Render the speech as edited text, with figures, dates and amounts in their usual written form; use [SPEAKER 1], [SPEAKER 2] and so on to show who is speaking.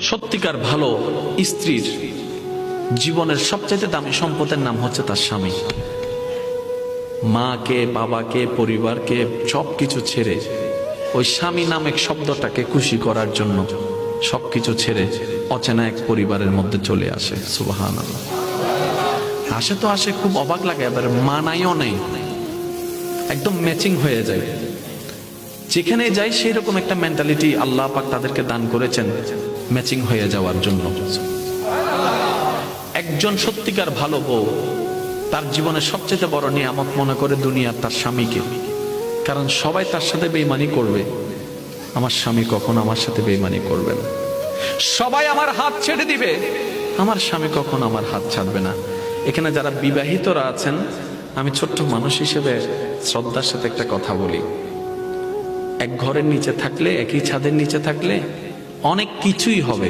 [SPEAKER 1] সত্যিকার ভালো স্ত্রীর জীবনের সবচেয়ে দামি সম্পদের নাম হচ্ছে তার স্বামী। মাকে, বাবাকে, পরিবারকে সবকিছু ছেড়ে ওই স্বামী নামক শব্দটাকে খুশি করার জন্য সবকিছু ছেড়ে অচেনা এক পরিবারের মধ্যে চলে আসে। সুবহানাল্লাহ। আসে তো আসে, খুব অবাক লাগে, আবার মানাইও নেই, একদম ম্যাচিং হয়ে যায়। যেখানে যাই সেই রকম একটা মেন্টালিটি আল্লাহ পাক তাদেরকে দান করেছেন ম্যাচিং হয়ে যাওয়ার জন্য। একজন সত্যিকার ভালো বউ তার জীবনের সবচেয়ে বড় নিয়ামত মনে করে দুনিয়ার তার স্বামীকে। কারণ সবাই তার সাথে বেঈমানি করবে, আমার স্বামী কখনো আমার সাথে বেঈমানি করবে না। সবাই আমার হাত ছেড়ে দিবে, আমার স্বামী কখনো আমার হাত ছাড়বে না। এখানে যারা বিবাহিতরা আছেন, আমি ছোট্ট মানুষ হিসেবে শ্রদ্ধার সাথে একটা কথা বলি। এক ঘরের নিচে থাকলে, একই ছাদের নিচে থাকলে অনেক কিছুই হবে,